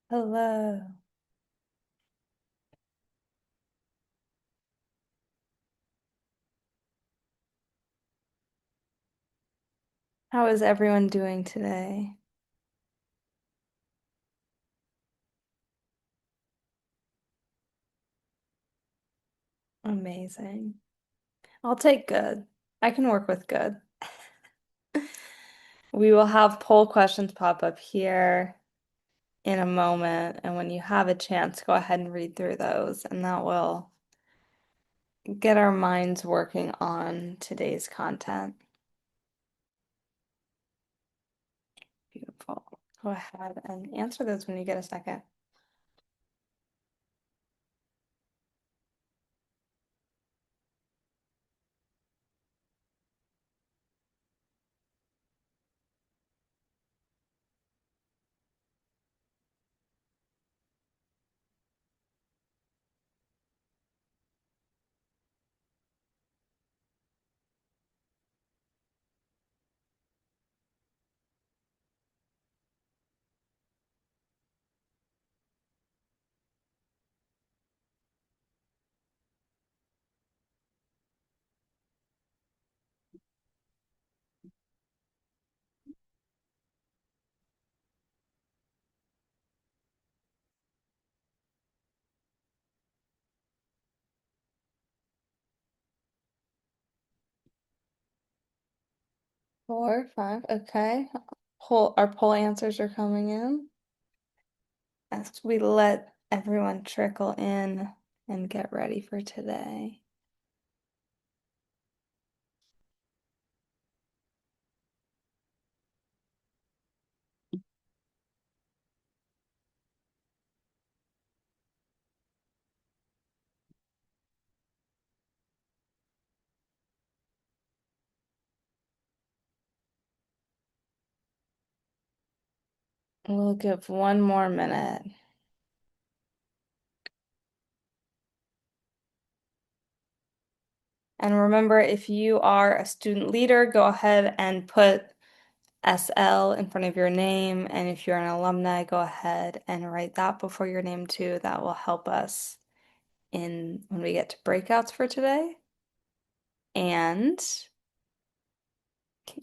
Hello. How is everyone doing today? Amazing. I'll take good. I can work with good. We will have poll questions pop up here in a moment, and when you have a chance, go ahead and read through those, and that will get our minds working on today's content. Beautiful. Go ahead and answer those when you get a second. Four, five, okay. Our poll answers are coming in as we let everyone trickle in and get ready for today. We'll give one more minute. And remember, if you are a student leader, go ahead and put SL in front of your name. And if you're an alumni, go ahead and write that before your name too. That will help us in when we get to breakouts for today. And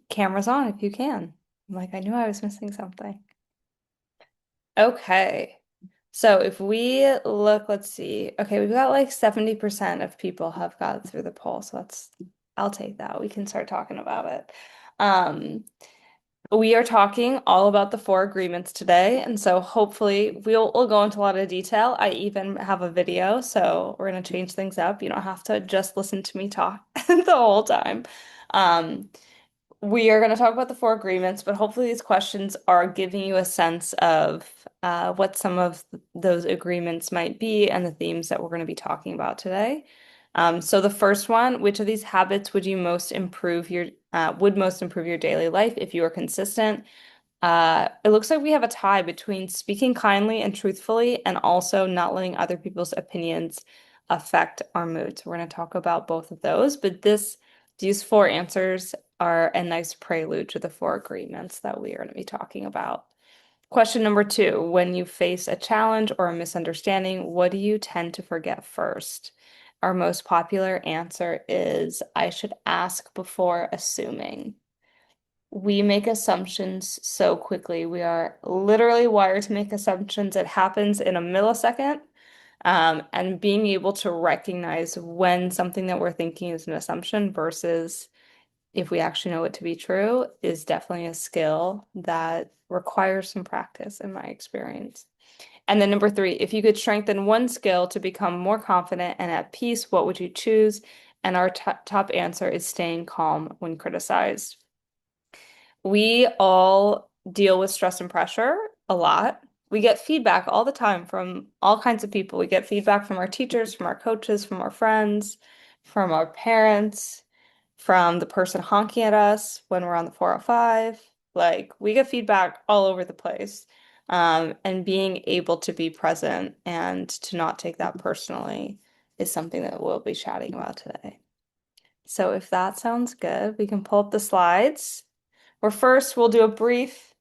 cameras on if you can. Like, I knew I was missing something. Okay. So if we look, let's see. Okay, we've got like 70% of people have got through the poll. So I'll take that. We can start talking about it. Um, we are talking all about the four agreements today. And so hopefully we'll go into a lot of detail. I even have a video, so we're going to change things up. You don't have to just listen to me talk the whole time. Um, we are going to talk about the four agreements, but hopefully these questions are giving you a sense of what some of those agreements might be and the themes that we're going to be talking about today. So the first one, which of these habits would most improve your daily life if you were consistent? It looks like we have a tie between speaking kindly and truthfully and also not letting other people's opinions affect our mood. So we're going to talk about both of those, but these four answers are a nice prelude to the four agreements that we are going to be talking about. Question number two, when you face a challenge or a misunderstanding, what do you tend to forget first? Our most popular answer is I should ask before assuming. We make assumptions so quickly. We are literally wired to make assumptions. It happens in a millisecond. And being able to recognize when something that we're thinking is an assumption versus if we actually know it to be true is definitely a skill that requires some practice in my experience. And then number three, if you could strengthen one skill to become more confident and at peace, what would you choose? And our top answer is staying calm when criticized. We all deal with stress and pressure a lot. We get feedback all the time from all kinds of people. We get feedback from our teachers, from our coaches, from our friends, from our parents, from the person honking at us when we're on the 405. Like, we get feedback all over the place. And being able to be present and to not take that personally is something that we'll be chatting about today. So if that sounds good, we can pull up the slides. We'll do a brief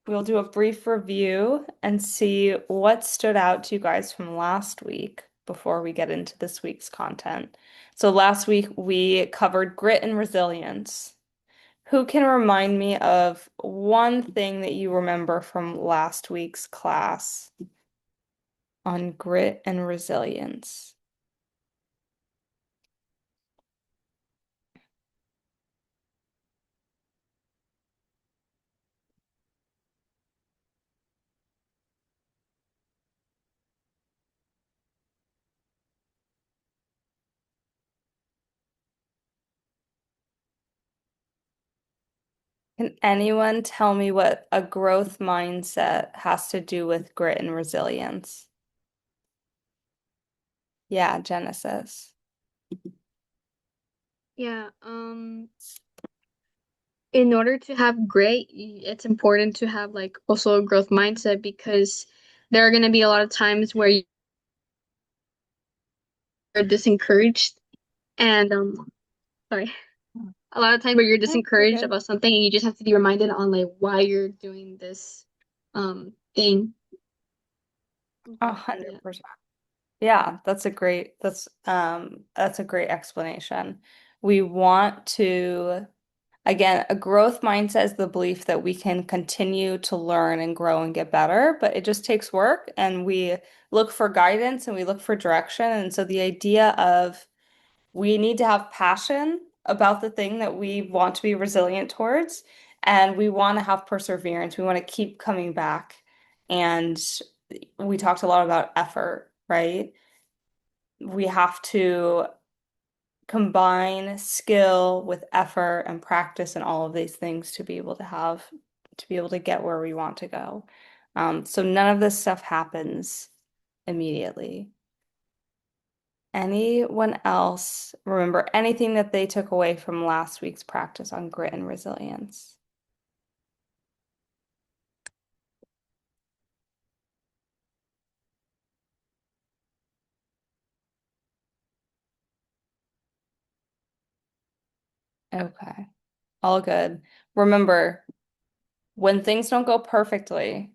we'll do a brief review and see what stood out to you guys from last week before we get into this week's content. So last week we covered grit and resilience. Who can remind me of one thing that you remember from last week's class on grit and resilience? Can anyone tell me what a growth mindset has to do with grit and resilience? Yeah, Genesis. Yeah, in order to have grit, it's important to have like also a growth mindset because there are going to be a lot of times where you're disencouraged and sorry, a lot of times where you're Oh, you're disencouraged good. about something and you just have to be reminded on like why you're doing this thing. A Okay, hundred yeah. percent. Yeah, that's a great explanation. We want to, again, a growth mindset is the belief that we can continue to learn and grow and get better, but it just takes work and we look for guidance and we look for direction. And so the idea of we need to have passion about the thing that we want to be resilient towards, and we want to have perseverance. We want to keep coming back. And we talked a lot about effort, right? We have to combine skill with effort and practice and all of these things to be able to to be able to get where we want to go. So none of this stuff happens immediately. Anyone else remember anything that they took away from last week's practice on grit and resilience? Okay, all good. Remember, when things don't go perfectly,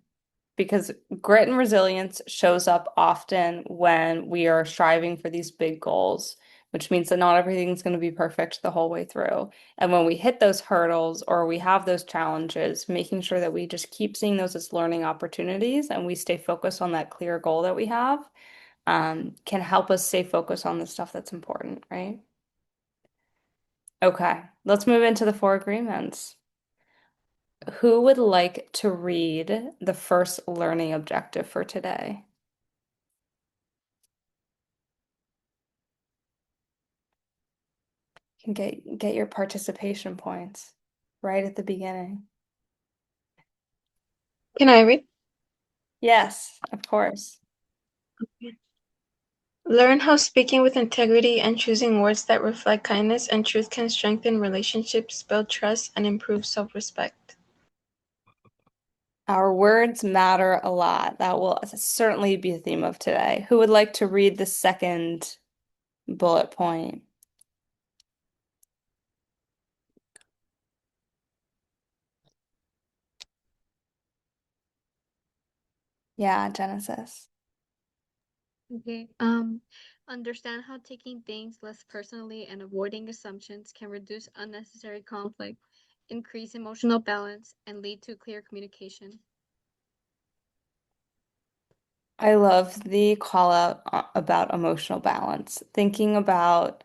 because grit and resilience shows up often when we are striving for these big goals, which means that not everything's going to be perfect the whole way through. And when we hit those hurdles or we have those challenges, making sure that we just keep seeing those as learning opportunities and we stay focused on that clear goal that we have, can help us stay focused on the stuff that's important, right? Okay, let's move into the four agreements. Who would like to read the first learning objective for today? Can get your participation points right at the beginning. Can I read? Yes, of course. Learn how speaking with integrity and choosing words that reflect kindness and truth can strengthen relationships, build trust, and improve self-respect. Our words matter a lot. That will certainly be a theme of today. Who would like to read the second bullet point? Yeah, Genesis. Okay. Understand how taking things less personally and avoiding assumptions can reduce unnecessary conflict, increase emotional balance, and lead to clear communication. I love the call out about emotional balance. Thinking about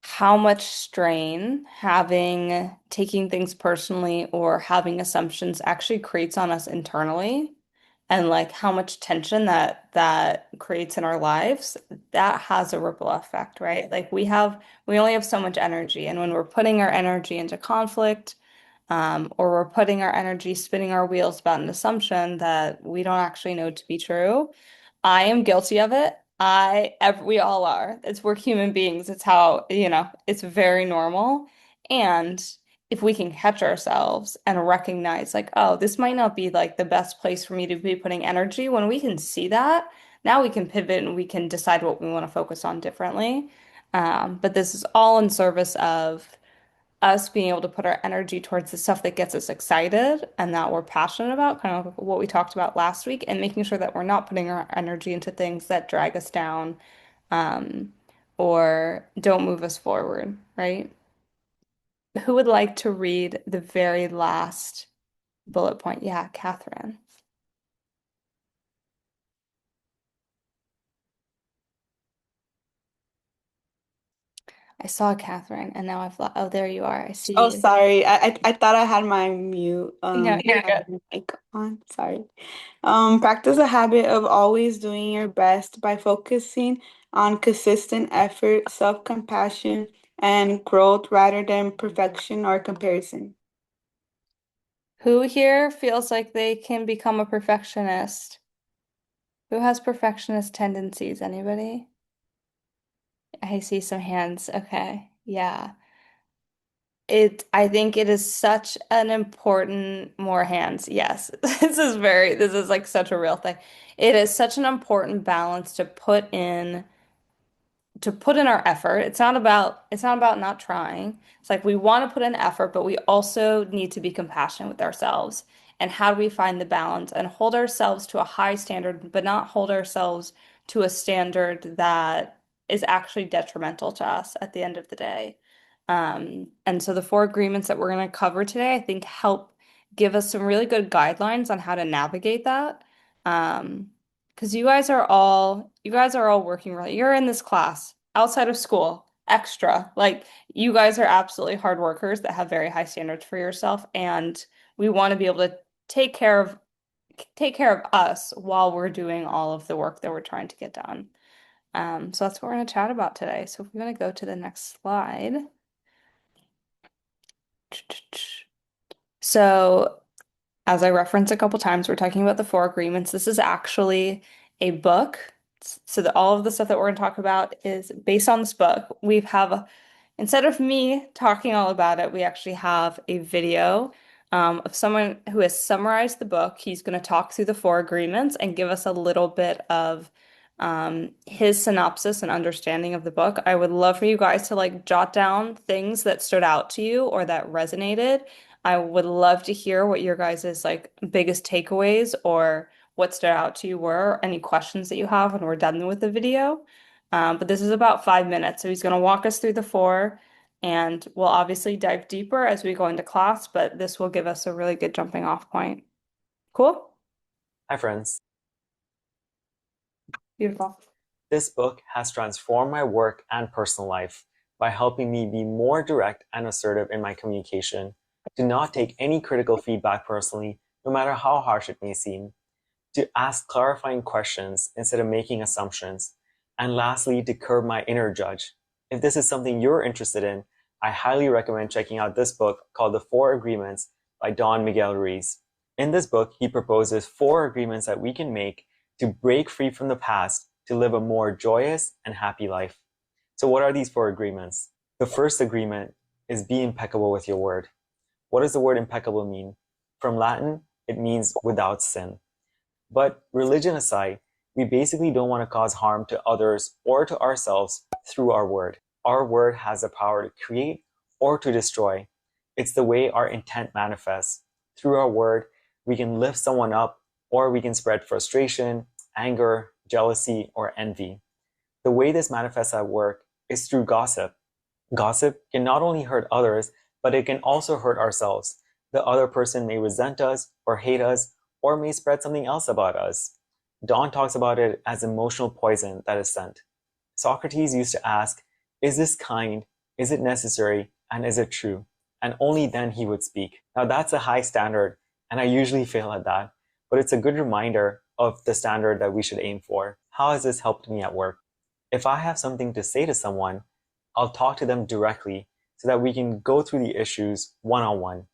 how much strain having taking things personally or having assumptions actually creates on us internally and like how much tension that creates in our lives, that has a ripple effect, right? Like we only have so much energy, and when we're putting our energy into conflict, or we're putting our energy spinning our wheels about an assumption that we don't actually know to be true. I am guilty of it. We all are. We're human beings. It's how, it's very normal. And if we can catch ourselves and recognize like, oh, this might not be like the best place for me to be putting energy, when we can see that, now we can pivot and we can decide what we want to focus on differently. But this is all in service of us being able to put our energy towards the stuff that gets us excited and that we're passionate about, kind of what we talked about last week, and making sure that we're not putting our energy into things that drag us down, um, or don't move us forward, right? Who would like to read the very last bullet point? Yeah, Catherine. I saw Catherine, and now I've oh, there you are. I see Oh, you. sorry. I thought I had my mute Yeah, you're good. mic on. Sorry. Practice a habit of always doing your best by focusing on consistent effort, self-compassion, and growth rather than perfection or comparison. Who here feels like they can become a perfectionist? Who has perfectionist tendencies? Anybody? I see some hands. Okay. Yeah. I think it is such an important, more hands. Yes. This is like such a real thing. It is such an important balance to put in our effort. It's not about not trying. It's like we want to put in effort, but we also need to be compassionate with ourselves. And how do we find the balance and hold ourselves to a high standard, but not hold ourselves to a standard that is actually detrimental to us at the end of the day. And so the four agreements that we're going to cover today, I think, help give us some really good guidelines on how to navigate that. Um, because you guys are all working really. You're in this class outside of school, extra. Like you guys are absolutely hard workers that have very high standards for yourself, and we want to be able to take care of take care of us while we're doing all of the work that we're trying to get done. So that's what we're going to chat about today. So if we're going to go to the next slide. So as I referenced a couple times, we're talking about the four agreements. This is actually a book. So that all of the stuff that we're going to talk about is based on this book. Instead of me talking all about it, we actually have a video of someone who has summarized the book. He's going to talk through the four agreements and give us a little bit of his synopsis and understanding of the book. I would love for you guys to like jot down things that stood out to you or that resonated. I would love to hear what your guys' like biggest takeaways or what stood out to you were, any questions that you have when we're done with the video. But this is about 5 minutes. So he's going to walk us through the four, and we'll obviously dive deeper as we go into class, but this will give us a really good jumping off point. Cool? Hi, friends. Beautiful. This book has transformed my work and personal life by helping me be more direct and assertive in my communication, to not take any critical feedback personally, no matter how harsh it may seem, to ask clarifying questions instead of making assumptions, and lastly, to curb my inner judge. If this is something you're interested in, I highly recommend checking out this book called The Four Agreements by Don Miguel Ruiz. In this book, he proposes four agreements that we can make to break free from the past to live a more joyous and happy life. So what are these four agreements? The first agreement is be impeccable with your word. What does the word impeccable mean? From Latin, it means without sin. But religion aside, we basically don't want to cause harm to others or to ourselves through our word. Our word has the power to create or to destroy. It's the way our intent manifests. Through our word, we can lift someone up, or we can spread frustration, anger, jealousy, or envy. The way this manifests at work is through gossip. Gossip can not only hurt others, but it can also hurt ourselves. The other person may resent us or hate us, or may spread something else about us. Don talks about it as emotional poison that is sent. Socrates used to ask, is this kind? Is it necessary? And is it true? And only then he would speak. Now that's a high standard, and I usually fail at that, but it's a good reminder of the standard that we should aim for. How has this helped me at work? If I have something to say to someone, I'll talk to them directly so that we can go through the issues one-on-one.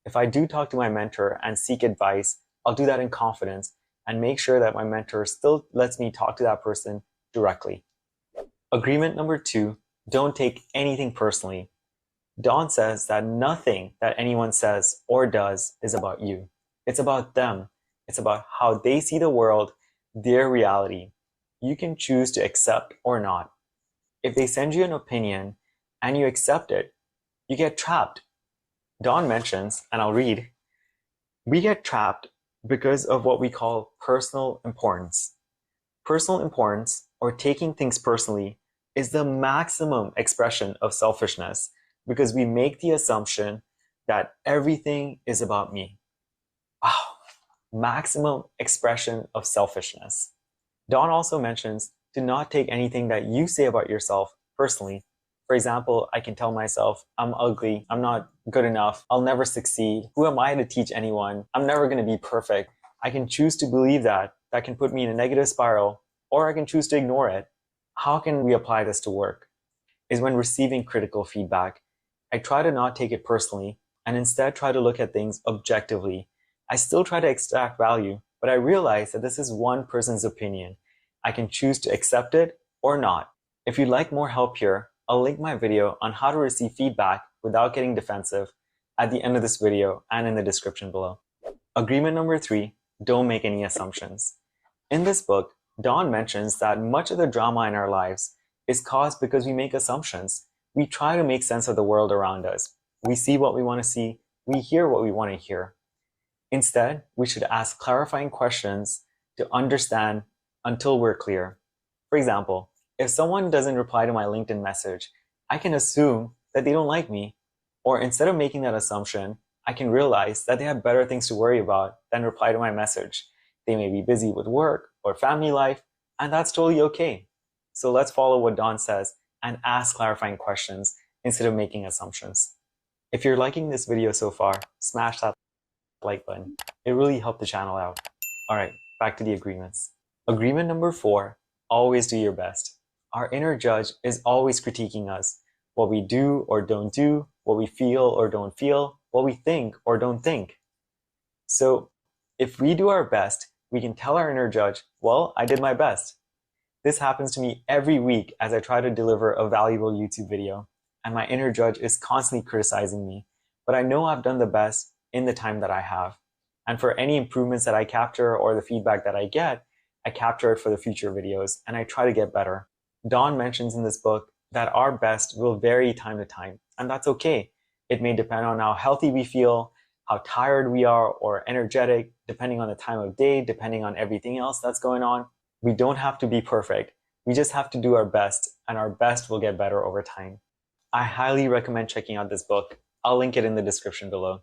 If I do talk to my mentor and seek advice, I'll do that in confidence and make sure that my mentor still lets me talk to that person directly. Agreement number 2, don't take anything personally. Don says that nothing that anyone says or does is about you. It's about them. It's about how they see the world, their reality. You can choose to accept or not. If they send you an opinion and you accept it, You get trapped. Dawn mentions, and I'll read, we get trapped because of what we call personal importance. Personal importance, or taking things personally, is the maximum expression of selfishness because we make the assumption that everything is about me. Wow, maximum expression of selfishness. Dawn also mentions to not take anything that you say about yourself personally. For example, I can tell myself, I'm ugly, I'm not good enough, I'll never succeed. Who am I to teach anyone? I'm never going to be perfect. I can choose to believe that. That can put me in a negative spiral, or I can choose to ignore it. How can we apply this to work? Is when receiving critical feedback, I try to not take it personally and instead try to look at things objectively. I still try to extract value, but I realize that this is one person's opinion. I can choose to accept it or not. If you'd like more help here, I'll link my video on how to receive feedback without getting defensive at the end of this video and in the description below. Agreement number 3, don't make any assumptions. In this book, Dawn mentions that much of the drama in our lives is caused because we make assumptions. We try to make sense of the world around us. We see what we want to see. We hear what we want to hear. Instead, we should ask clarifying questions to understand until we're clear. For example, if someone doesn't reply to my LinkedIn message, I can assume that they don't like me. Or instead of making that assumption, I can realize that they have better things to worry about than reply to my message. They may be busy with work or family life, and that's totally okay. So let's follow what Dawn says and ask clarifying questions instead of making assumptions. If you're liking this video so far, smash that like button. It really helped the channel out. All right, back to the agreements. Agreement number 4, always do your best. Our inner judge is always critiquing us. What we do or don't do, what we feel or don't feel, what we think or don't think. So if we do our best, we can tell our inner judge, well, I did my best. This happens to me every week as I try to deliver a valuable YouTube video, and my inner judge is constantly criticizing me. But I know I've done the best in the time that I have. And for any improvements that I capture or the feedback that I get, I capture it for the future videos and I try to get better. Dawn mentions in this book that our best will vary time to time, and that's okay. It may depend on how healthy we feel, how tired we are, or energetic, depending on the time of day, depending on everything else that's going on. We don't have to be perfect. We just have to do our best, and our best will get better over time. I highly recommend checking out this book. I'll link it in the description below.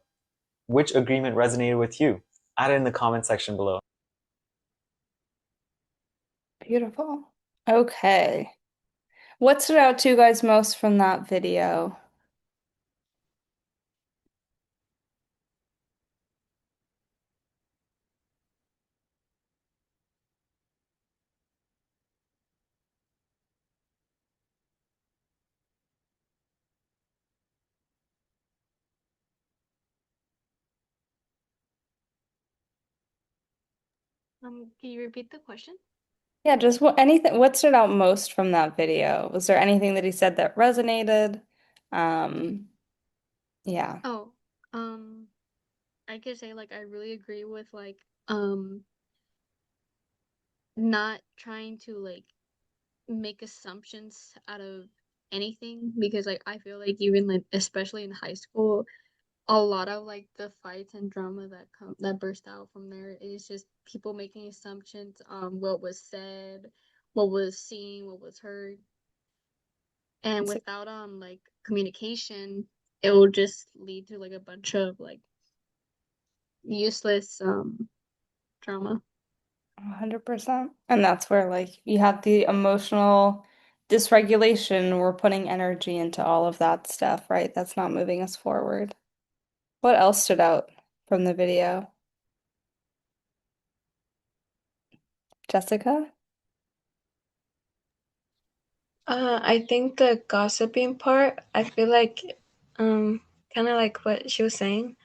Which agreement resonated with you? Add it in the comment section below. Beautiful. Okay. What stood out to you guys most from that video? Can you repeat the question? Yeah, just what stood out most from that video? Was there anything that he said that resonated? Um, yeah. Oh, um, I could say like I really agree with like um not trying to like make assumptions out of anything because like I feel like even like especially in high school, a lot of like the fights and drama that burst out from there is just people making assumptions on what was said, what was seen, what was heard, and without like communication, it will just lead to like a bunch of like useless drama. 100%. And that's where like you have the emotional dysregulation. We're putting energy into all of that stuff, right? That's not moving us forward. What else stood out from the video? Jessica? I think the gossiping part, I feel like, um, kind of like what she was saying.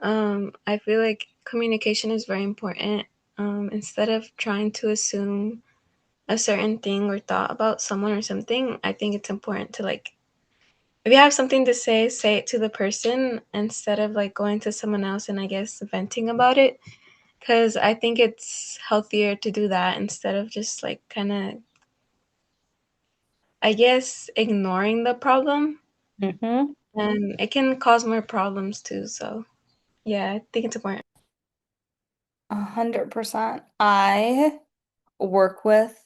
I feel like communication is very important. Instead of trying to assume a certain thing or thought about someone or something, I think it's important to like, if you have something to say it to the person instead of like going to someone else and I guess venting about it. Because I think it's healthier to do that instead of just like kind of, I guess, ignoring the problem. Mm-hmm. and it can cause more problems too. So yeah, I think it's important. 100%. I work with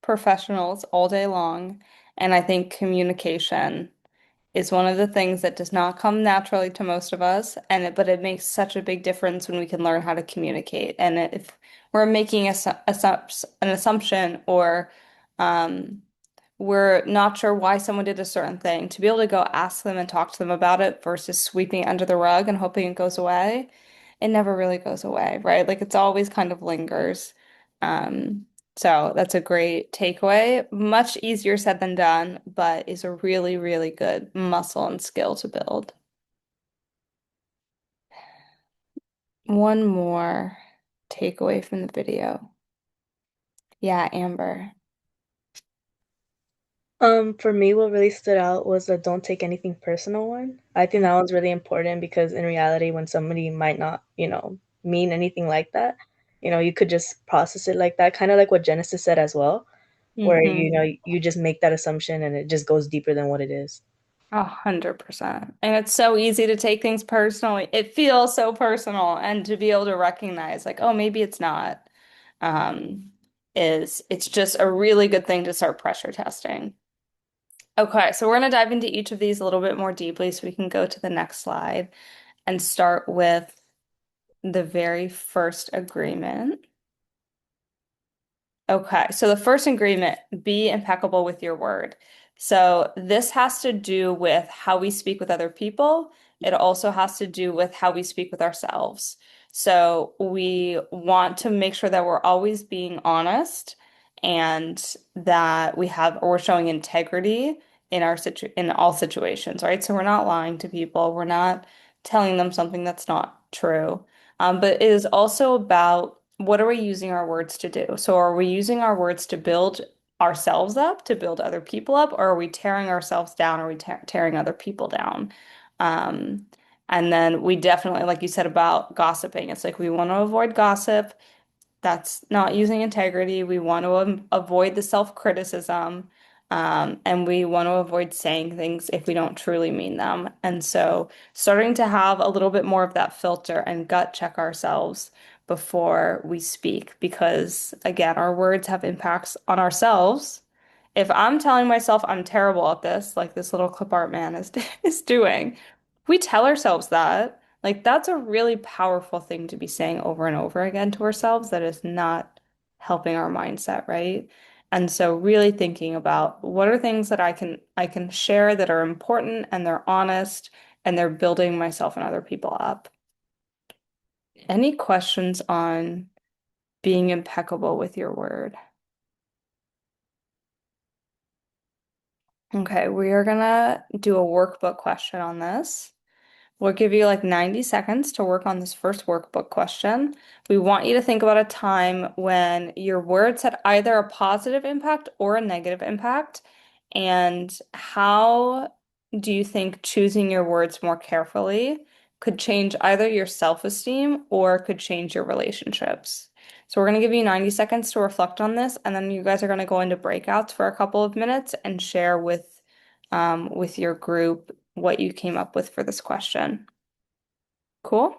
professionals all day long, and I think communication is one of the things that does not come naturally to most of us, but it makes such a big difference when we can learn how to communicate. And if we're making an assumption or um, we're not sure why someone did a certain thing, to be able to go ask them and talk to them about it versus sweeping it under the rug and hoping it goes away, it never really goes away, right? Like it's always kind of lingers. Um, so that's a great takeaway. Much easier said than done, but is a really, really good muscle and skill to build. One more takeaway from the video. Yeah, Amber. For me, what really stood out was the don't take anything personal one. I think that one's really important because in reality, when somebody might not, mean anything like that, you could just process it like that, kind of like what Genesis said as well, where, Mm-hmm. you just make that assumption and it just goes deeper than what it is. 100%. And it's so easy to take things personally. It feels so personal, and to be able to recognize, like, oh, maybe it's not, um, it's just a really good thing to start pressure testing. Okay, so we're going to dive into each of these a little bit more deeply so we can go to the next slide and start with the very first agreement. Okay, so the first agreement, be impeccable with your word. So this has to do with how we speak with other people. It also has to do with how we speak with ourselves. So we want to make sure that we're always being honest and that we're showing integrity in in all situations, right? So we're not lying to people. We're not telling them something that's not true. But it is also about what are we using our words to do? So are we using our words to build ourselves up, to build other people up, or are we tearing ourselves down? Or are we tearing other people down? Um, and then we definitely, like you said about gossiping, it's like we want to avoid gossip. That's not using integrity. We want to avoid the self-criticism, and we want to avoid saying things if we don't truly mean them. And so, starting to have a little bit more of that filter and gut check ourselves before we speak, because again, our words have impacts on ourselves. If I'm telling myself I'm terrible at this, like this little clip art man is is doing, we tell ourselves that. Like that's a really powerful thing to be saying over and over again to ourselves that is not helping our mindset, right? And so really thinking about what are things that I can share that are important and they're honest and they're building myself and other people up. Any questions on being impeccable with your word? Okay, we are gonna do a workbook question on this. We'll give you like 90 seconds to work on this first workbook question. We want you to think about a time when your words had either a positive impact or a negative impact, and how do you think choosing your words more carefully could change either your self-esteem or could change your relationships? So we're going to give you 90 seconds to reflect on this, and then you guys are going to go into breakouts for a couple of minutes and share with your group what you came up with for this question. Cool?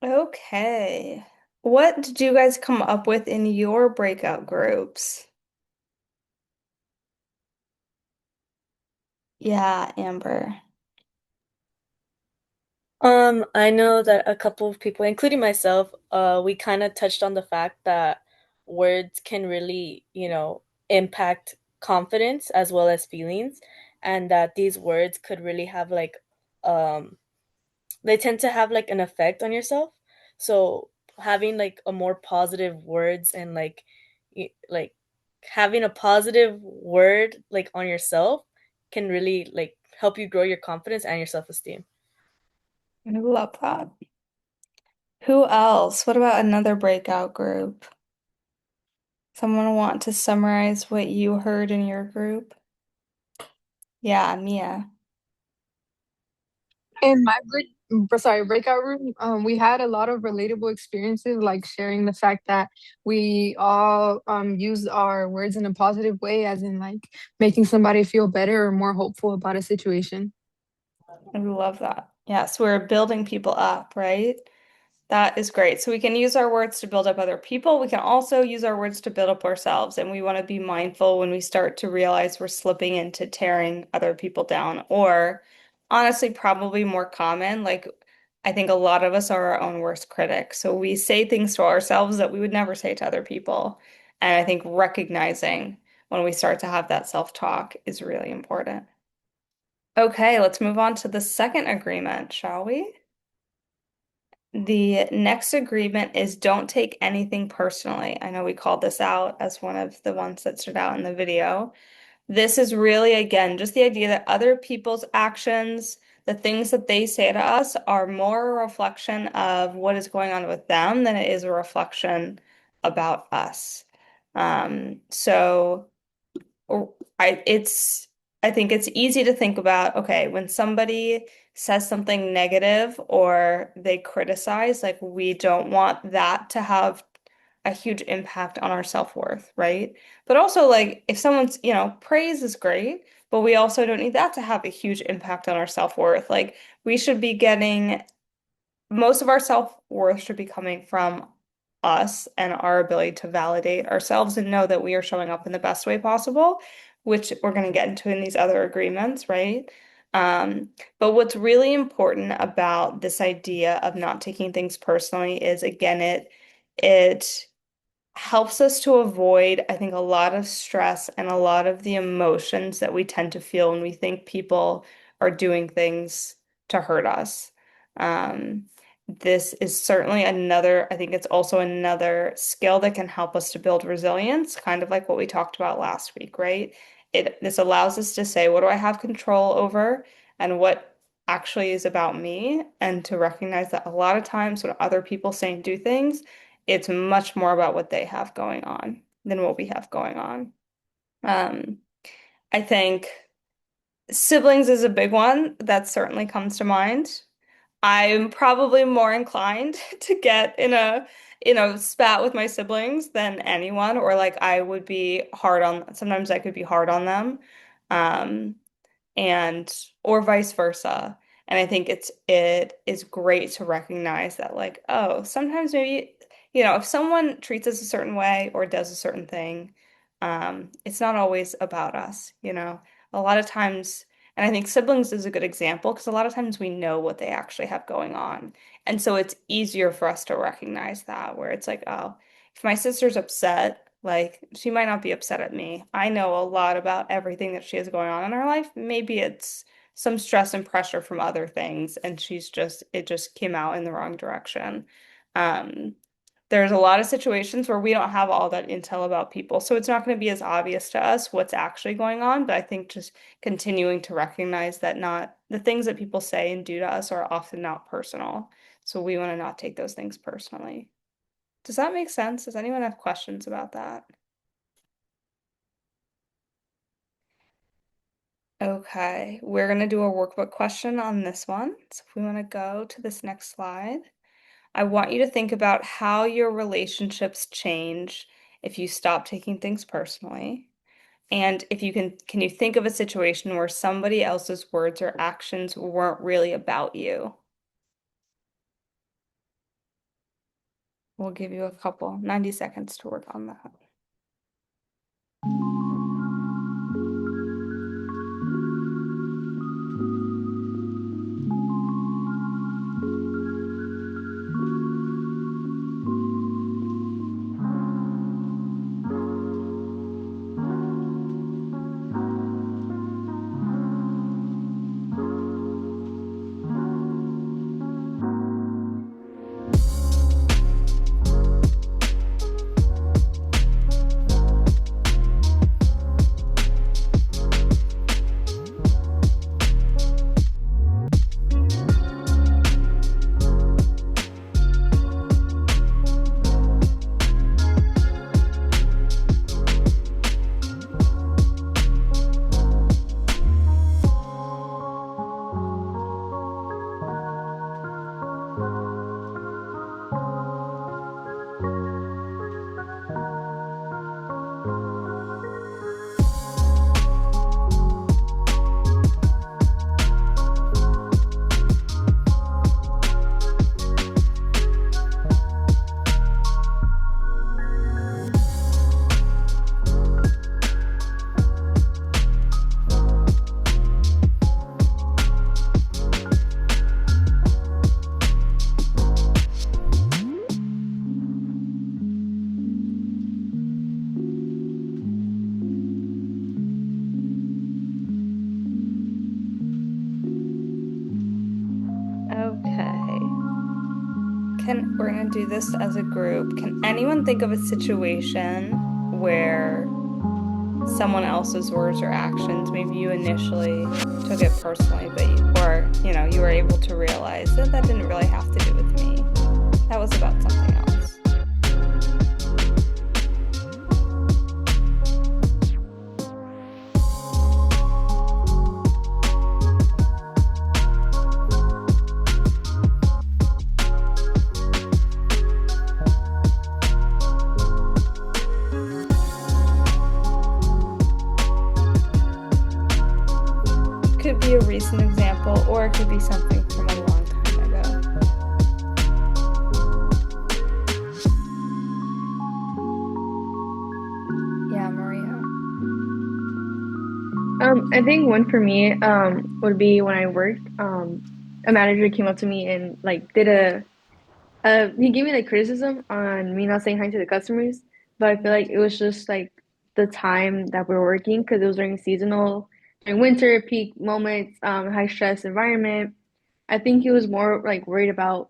Okay. What did you guys come up with in your breakout groups? Yeah, Amber. I know that a couple of people, including myself, we kind of touched on the fact that words can really, impact confidence as well as feelings, and that these words could really have like, um, they tend to have like an effect on yourself. So having like a more positive words and like having a positive word like on yourself can really like help you grow your confidence and your self-esteem. I love that. Who else? What about another breakout group? Someone want to summarize what you heard in your group? Yeah, Mia. In my breakout room, we had a lot of relatable experiences, like sharing the fact that we all use our words in a positive way, as in like making somebody feel better or more hopeful about a situation. I love that. Yes, we're building people up, right? That is great. So we can use our words to build up other people. We can also use our words to build up ourselves. And we want to be mindful when we start to realize we're slipping into tearing other people down. Or honestly, probably more common, like I think a lot of us are our own worst critics. So we say things to ourselves that we would never say to other people. And I think recognizing when we start to have that self-talk is really important. Okay, let's move on to the second agreement, shall we? The next agreement is don't take anything personally. I know we called this out as one of the ones that stood out in the video. This is really, again, just the idea that other people's actions, the things that they say to us, are more a reflection of what is going on with them than it is a reflection about us. So or I think it's easy to think about, okay, when somebody says something negative or they criticize, like we don't want that to have a huge impact on our self-worth, right? But also like if someone's, praise is great, but we also don't need that to have a huge impact on our self-worth. Like we should be getting most of our self-worth should be coming from us and our ability to validate ourselves and know that we are showing up in the best way possible, which we're going to get into in these other agreements, right? But what's really important about this idea of not taking things personally is again, it helps us to avoid, I think, a lot of stress and a lot of the emotions that we tend to feel when we think people are doing things to hurt us. Um, this is certainly another, I think it's also another skill that can help us to build resilience, kind of like what we talked about last week, right? This allows us to say, what do I have control over and what actually is about me, and to recognize that a lot of times when other people say and do things, it's much more about what they have going on than what we have going on. Um, I think siblings is a big one that certainly comes to mind. I'm probably more inclined to get in a spat with my siblings than anyone, or like I would be hard on, sometimes I could be hard on them. Um, and or vice versa. And I think it is great to recognize that like, oh, sometimes maybe, if someone treats us a certain way or does a certain thing, it's not always about us. A lot of times, and I think siblings is a good example because a lot of times we know what they actually have going on. And so it's easier for us to recognize that where it's like, oh, if my sister's upset, like, she might not be upset at me. I know a lot about everything that she has going on in her life. Maybe it's some stress and pressure from other things, and it just came out in the wrong direction. Um, there's a lot of situations where we don't have all that intel about people, so it's not going to be as obvious to us what's actually going on. But I think just continuing to recognize that not the things that people say and do to us are often not personal. So we want to not take those things personally. Does that make sense? Does anyone have questions about that? Okay, we're going to do a workbook question on this one. So if we want to go to this next slide, I want you to think about how your relationships change if you stop taking things personally. And if you can you think of a situation where somebody else's words or actions weren't really about you? We'll give you a couple, 90 seconds to work on that. Okay. We're gonna do this as a group. Can anyone think of a situation where someone else's words or actions, maybe you initially took it personally, but you were able to realize that that didn't really have to do with me. That was about something else. Could be a recent example, or it could be something from a long time ago. Yeah, Maria. I think one for me would be when I worked. A manager came up to me and like did a he gave me like criticism on me not saying hi to the customers, but I feel like it was just like the time that we were working because it was during winter peak moments, high stress environment. I think he was more like worried about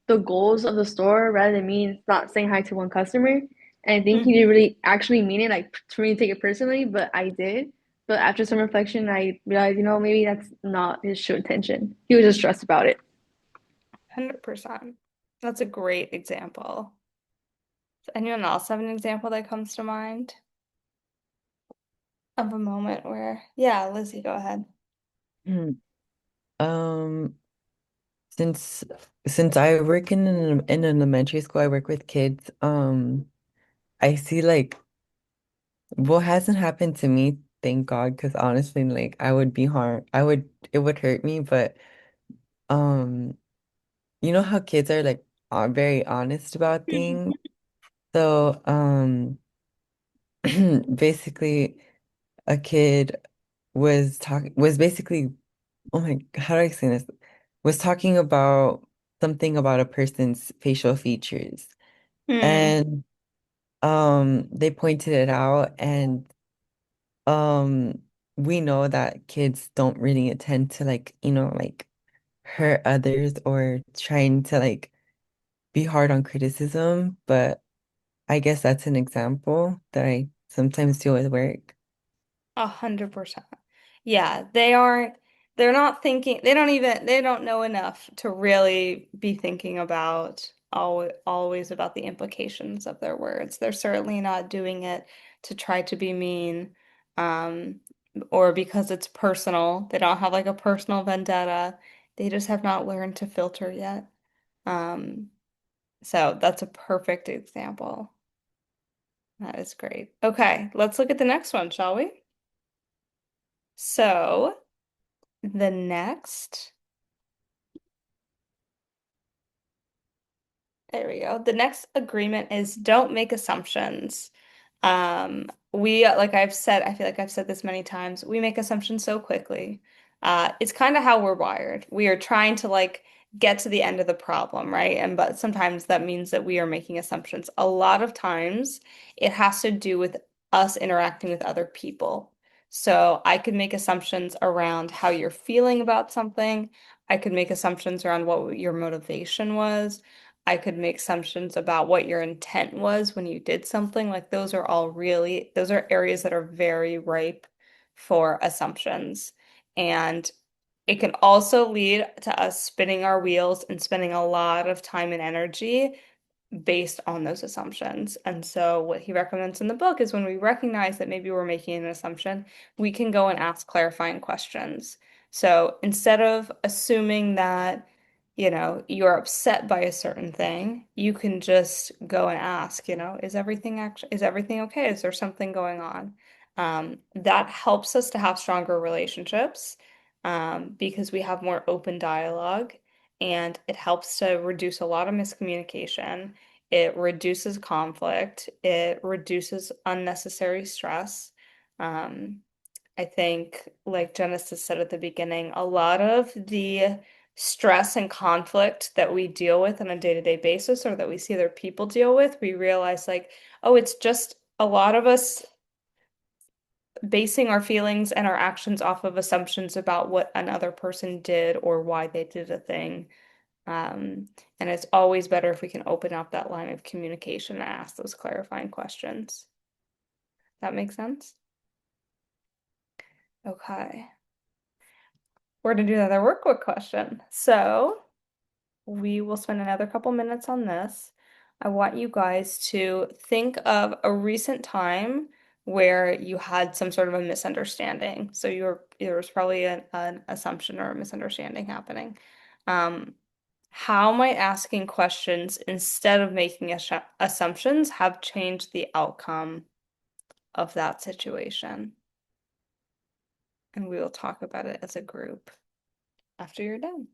the goals of the store rather than me not saying hi to one customer. And I think he didn't Hmm. really actually mean it, like for me to take it personally, but I did. But after some reflection, I realized, maybe that's not his true intention. He was just stressed about it. 100%. That's a great example. Does anyone else have an example that comes to mind of a moment where, yeah, Lizzie, go ahead. Hmm. Um, since since I work in an elementary school, I work with kids. I see like what hasn't happened to me, thank God, because honestly, like I would be harmed. It would hurt me, but um, you know how kids are like very honest about things. So, basically, a kid was basically, oh my, how do I explain this? Was talking about something about a person's facial features. Hmm. And they pointed it out, and um we know that kids don't really intend to like, like hurt others or trying to like be hard on criticism, but I guess that's an example that I sometimes do with work. 100%. Yeah, they're not thinking, they don't know enough to really be thinking about always about the implications of their words. They're certainly not doing it to try to be mean, um, or because it's personal. They don't have like a personal vendetta. They just have not learned to filter yet. Um, so that's a perfect example. That is great. Okay, let's look at the next one, shall we? So, the next There we go. The next agreement is don't make assumptions. We, like I've said, I feel like I've said this many times, we make assumptions so quickly. It's kind of how we're wired. We are trying to like get to the end of the problem, right? And but sometimes that means that we are making assumptions. A lot of times it has to do with us interacting with other people. So I could make assumptions around how you're feeling about something. I could make assumptions around what your motivation was. I could make assumptions about what your intent was when you did something. Like those are all really, those are areas that are very ripe for assumptions. And it can also lead to us spinning our wheels and spending a lot of time and energy based on those assumptions. And so, what he recommends in the book is when we recognize that maybe we're making an assumption, we can go and ask clarifying questions. So, instead of assuming that, you're upset by a certain thing, you can just go and ask, is everything okay? Is there something going on? That helps us to have stronger relationships, because we have more open dialogue, and it helps to reduce a lot of miscommunication. It reduces conflict. It reduces unnecessary stress. Um, I think, like Genesis said at the beginning, a lot of the stress and conflict that we deal with on a day-to-day basis or that we see other people deal with, we realize, like, oh, it's just a lot of us basing our feelings and our actions off of assumptions about what another person did or why they did a thing. And it's always better if we can open up that line of communication and ask those clarifying questions. That makes sense? Okay. We're going to do another workbook question. So we will spend another couple minutes on this. I want you guys to think of a recent time where you had some sort of a misunderstanding. So there was probably an assumption or a misunderstanding happening. How might asking questions instead of making assumptions have changed the outcome of that situation? And we will talk about it as a group after you're done.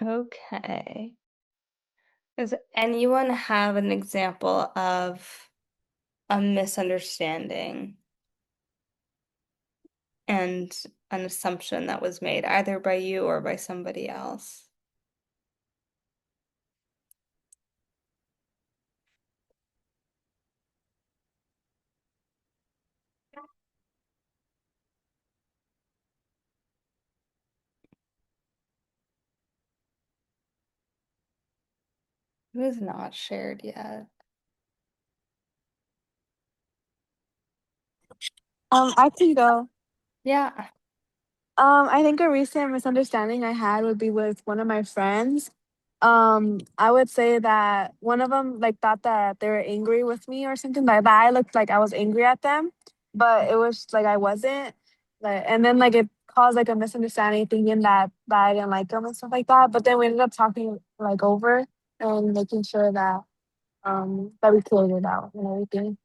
Okay. Does anyone have an example of a misunderstanding and an assumption that was made either by you or by somebody else? It was not shared yet. I can go. Yeah. I think a recent misunderstanding I had would be with one of my friends. I would say that one of them like thought that they were angry with me or something like that. I looked like I was angry at them, but it was like I wasn't. Like, and then like it caused like a misunderstanding, thinking that I didn't like him and stuff like that. But then we ended up talking like over and making sure that we cleared it out and everything.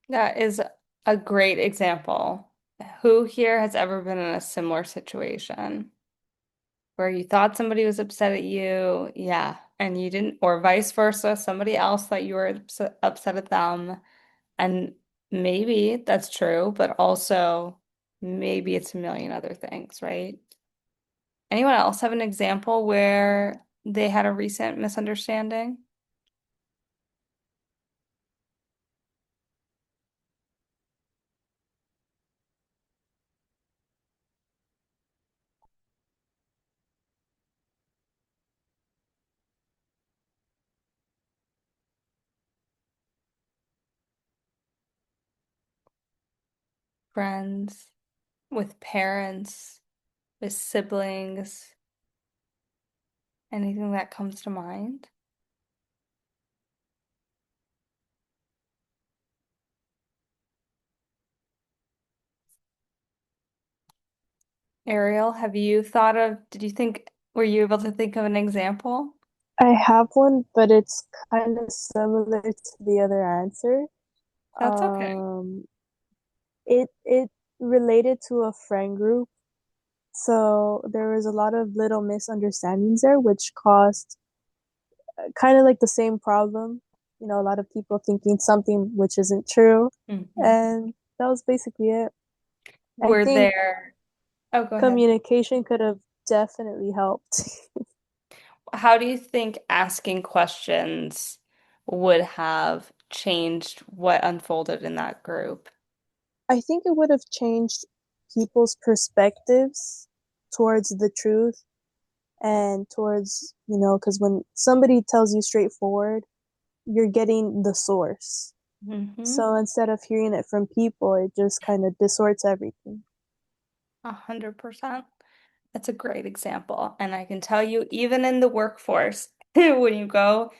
That is a great example. Who here has ever been in a similar situation where you thought somebody was upset at you, yeah, and you didn't, or vice versa, somebody else thought you were upset at them, and maybe that's true, but also maybe it's a million other things, right? Anyone else have an example where they had a recent misunderstanding? Friends, with parents, with siblings, anything that comes to mind? Ariel, did you think, were you able to think of an example? I have one, but it's kind of similar to the other answer. That's okay. It related to a friend group. So there was a lot of little misunderstandings there, which caused kind of like the same problem. You know, a lot of people thinking something which isn't true. Mhm. And that was basically it. I Were think there, oh, go ahead. communication could have definitely helped. How do you think asking questions would have changed what unfolded in that group? I think it would have changed people's perspectives towards the truth and towards, because when somebody tells you straightforward, you're getting the source. Mm-hmm. So instead of hearing it from people, it just kind of distorts everything. 100%. That's a great example. And I can tell you, even in the workforce, when you go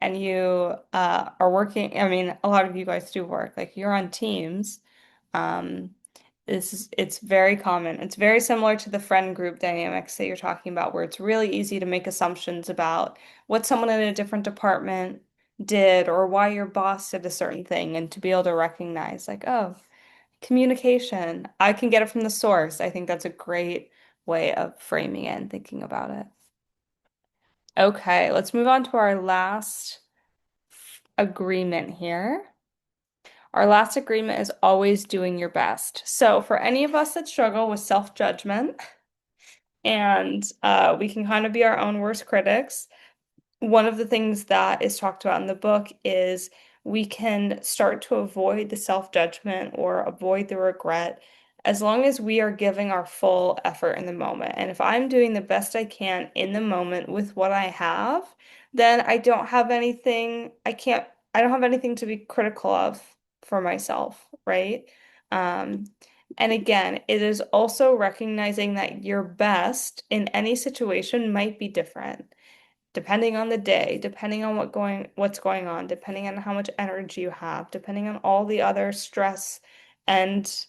and you are working, I mean, a lot of you guys do work, like you're on teams. Um, it's very common. It's very similar to the friend group dynamics that you're talking about, where it's really easy to make assumptions about what someone in a different department did or why your boss did a certain thing, and to be able to recognize, like, oh, communication, I can get it from the source. I think that's a great way of framing it and thinking about it. Okay, let's move on to our last agreement here. Our last agreement is always doing your best. So, for any of us that struggle with self-judgment and we can kind of be our own worst critics, one of the things that is talked about in the book is we can start to avoid the self-judgment or avoid the regret as long as we are giving our full effort in the moment. And if I'm doing the best I can in the moment with what I have, then I don't have anything to be critical of for myself, right? Um, and again, it is also recognizing that your best in any situation might be different depending on the day, depending on what's going on, depending on how much energy you have, depending on all the other stress and,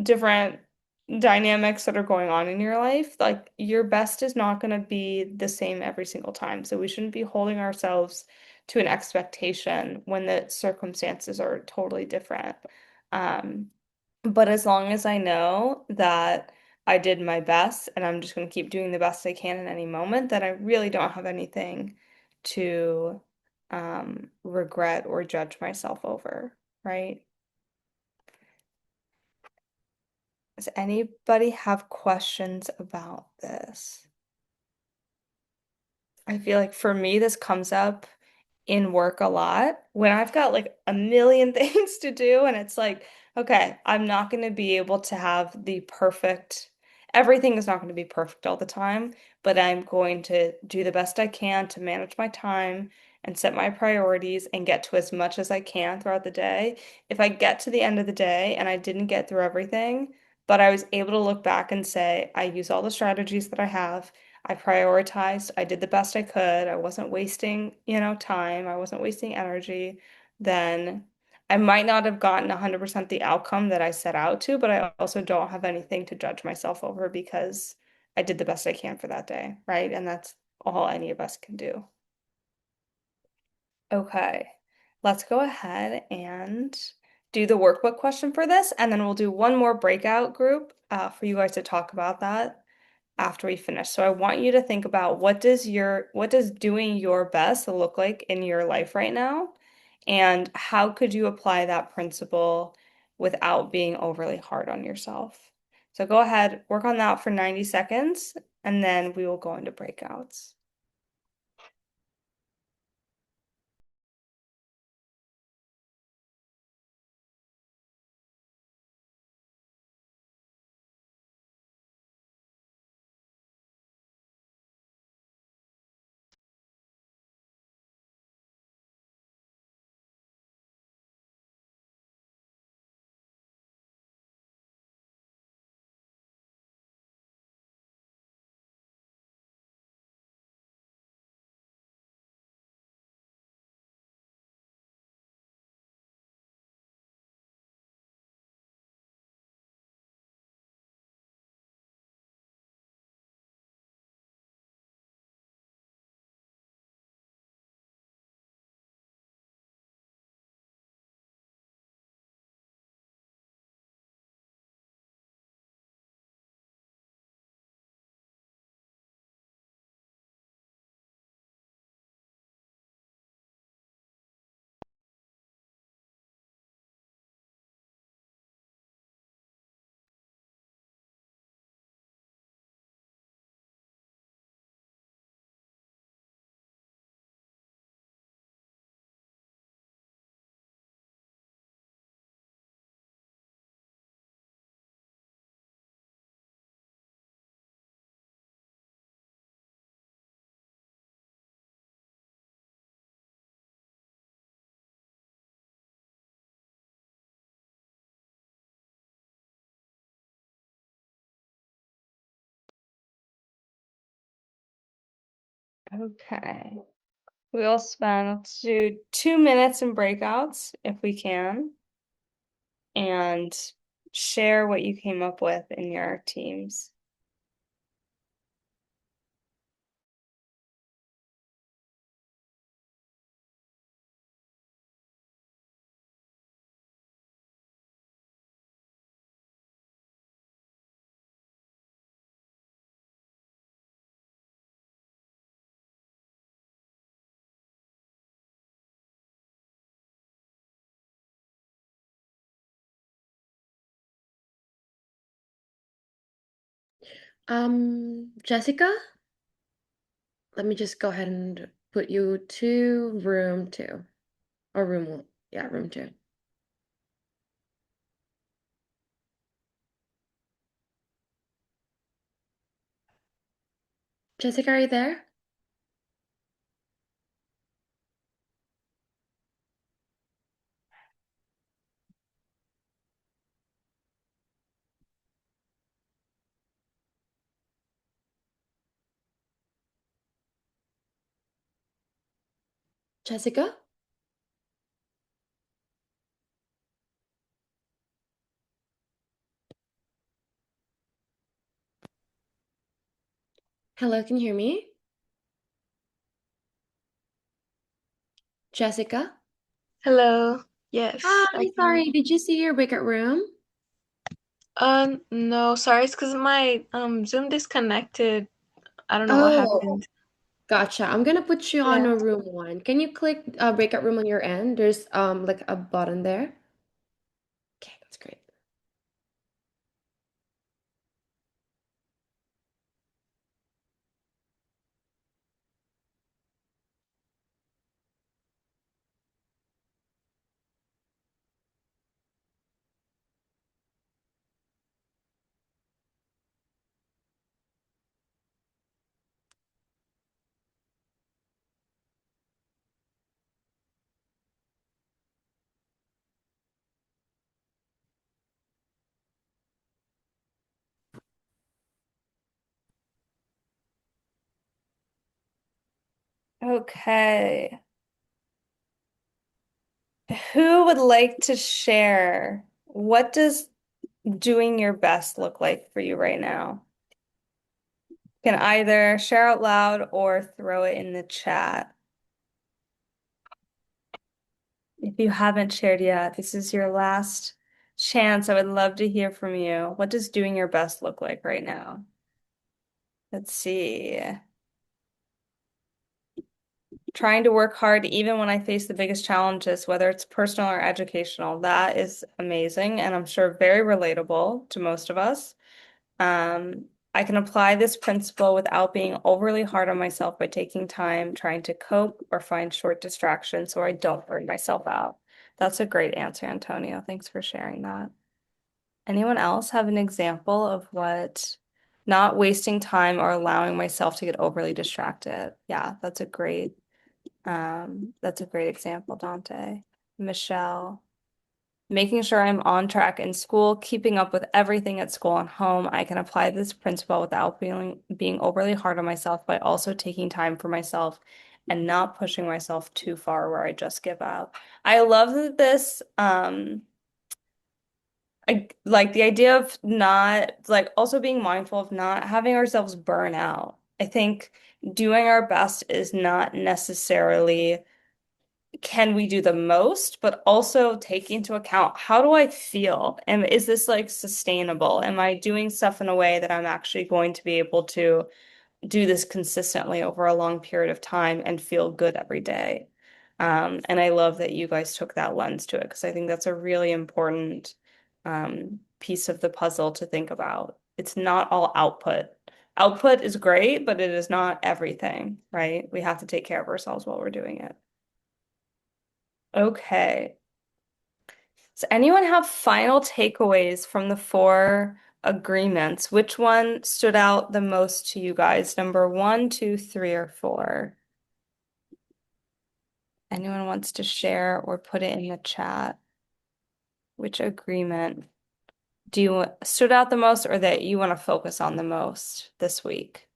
different dynamics that are going on in your life, like your best is not going to be the same every single time. So we shouldn't be holding ourselves to an expectation when the circumstances are totally different. Um, but as long as I know that I did my best and I'm just going to keep doing the best I can in any moment, then I really don't have anything to regret or judge myself over, right? Does anybody have questions about this? I feel like for me, this comes up in work a lot when I've got like a million things to do, and it's like, okay, I'm not going to be able to have everything is not going to be perfect all the time, but I'm going to do the best I can to manage my time and set my priorities and get to as much as I can throughout the day. If I get to the end of the day and I didn't get through everything, but I was able to look back and say, I use all the strategies that I have. I prioritized. I did the best I could. I wasn't wasting, time. I wasn't wasting energy. Then I might not have gotten 100% the outcome that I set out to, but I also don't have anything to judge myself over because I did the best I can for that day, right? And that's all any of us can do. Okay, let's go ahead and do the workbook question for this, and then we'll do one more breakout group for you guys to talk about that after we finish. So I want you to think about what does doing your best look like in your life right now, and how could you apply that principle without being overly hard on yourself? So go ahead, work on that for 90 seconds, and then we will go into breakouts. Okay. We'll spend, let's do 2 minutes in breakouts if we can, and share what you came up with in your teams. Jessica, let me just go ahead and put you to room two or yeah, room two. Jessica, are you there? Jessica? Hello, can you hear me? Jessica? Hello. Yes, I Hi, can. sorry, did you see your breakout room? No, sorry, it's because my Zoom disconnected. I don't know what Oh, happened. gotcha. I'm gonna put you on Yeah. a room one. Can you click breakout room on your end? There's like a button there. Okay, that's great. Okay. Who would like to share? What does doing your best look like for you right now? Can either share out loud or throw it in the chat. If you haven't shared yet, this is your last chance. I would love to hear from you. What does doing your best look like right now? Let's see. Trying to work hard even when I face the biggest challenges, whether it's personal or educational. That is amazing, and I'm sure very relatable to most of us. I can apply this principle without being overly hard on myself by taking time trying to cope or find short distractions so I don't burn myself out. That's a great answer, Antonio. Thanks for sharing that. Anyone else have an example of what not wasting time or allowing myself to get overly distracted? Yeah, that's a great example, Dante. Michelle. Making sure I'm on track in school, keeping up with everything at school and home. I can apply this principle without being overly hard on myself by also taking time for myself and not pushing myself too far where I just give up. I love that this I like the idea of not like also being mindful of not having ourselves burn out. I think doing our best is not necessarily can we do the most, but also take into account how do I feel? And is this like sustainable? Am I doing stuff in a way that I'm actually going to be able to do this consistently over a long period of time and feel good every day? And I love that you guys took that lens to it because I think that's a really important piece of the puzzle to think about. It's not all output. Output is great, but it is not everything, right? We have to take care of ourselves while we're doing it. Okay. Does anyone have final takeaways from the four agreements? Which one stood out the most to you guys? Number one, two, three, or four? Anyone wants to share or put it in the chat? Which agreement do you stood out the most or that you want to focus on the most this week?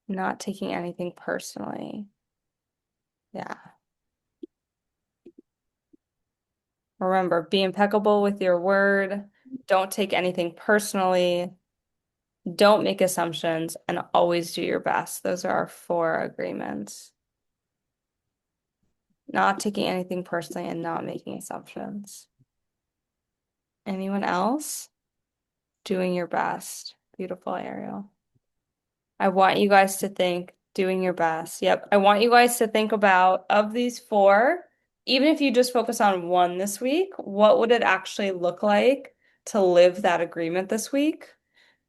Not taking anything personally. Yeah. Remember, be impeccable with your word. Don't take anything personally. Don't make assumptions and always do your best. Those are our four agreements. Not taking anything personally and not making assumptions. Anyone else? Doing your best. Beautiful, Ariel. I want you guys to think doing your best. Yep. I want you guys to think about of these four, even if you just focus on one this week, what would it actually look like to live that agreement this week?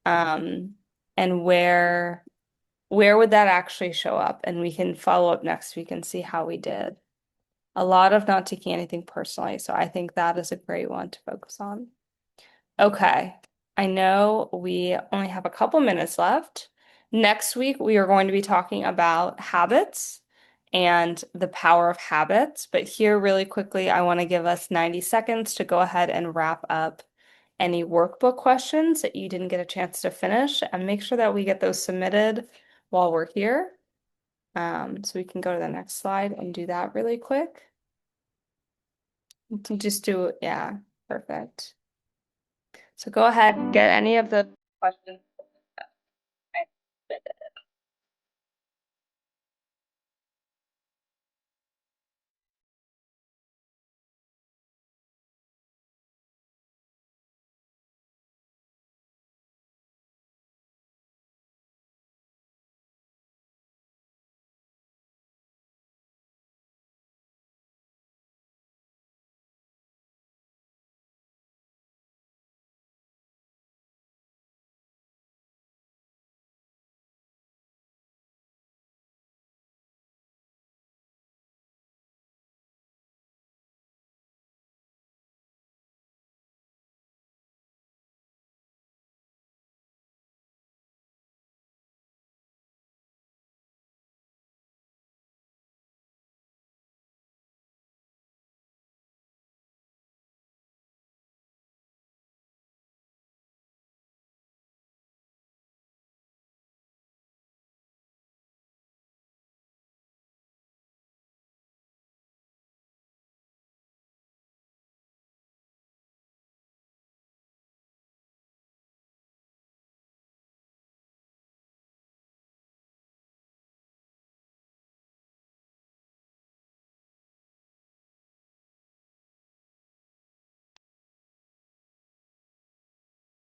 And where would that actually show up? And we can follow up next week and see how we did. A lot of not taking anything personally. So I think that is a great one to focus on. Okay. I know we only have a couple minutes left. Next week, we are going to be talking about habits and the power of habits. But here, really quickly, I want to give us 90 seconds to go ahead and wrap up any workbook questions that you didn't get a chance to finish and make sure that we get those submitted while we're here. So we can go to the next slide and do that really quick. We can just do, yeah, perfect. So go ahead and get any of the questions.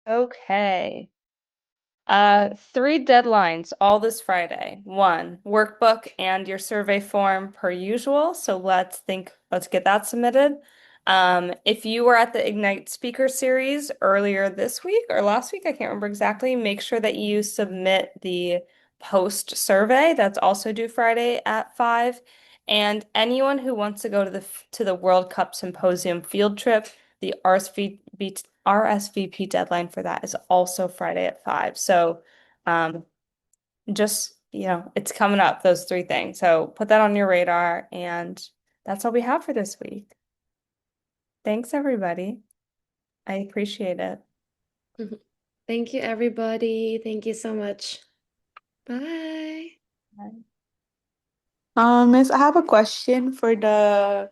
Okay. Three deadlines all this Friday. One, workbook and your survey form per usual. So let's get that submitted. If you were at the Ignite speaker series earlier this week or last week, I can't remember exactly, make sure that you submit the post survey. That's also due Friday at 5. And anyone who wants to go to the World Cup Symposium field trip, the RSVP deadline for that is also Friday at 5. So um, just, it's coming up, those three things. So put that on your radar, and that's all we have for this week. Thanks, everybody. I appreciate it. Thank you, everybody. Thank you so much. Bye. Miss, I have a question for the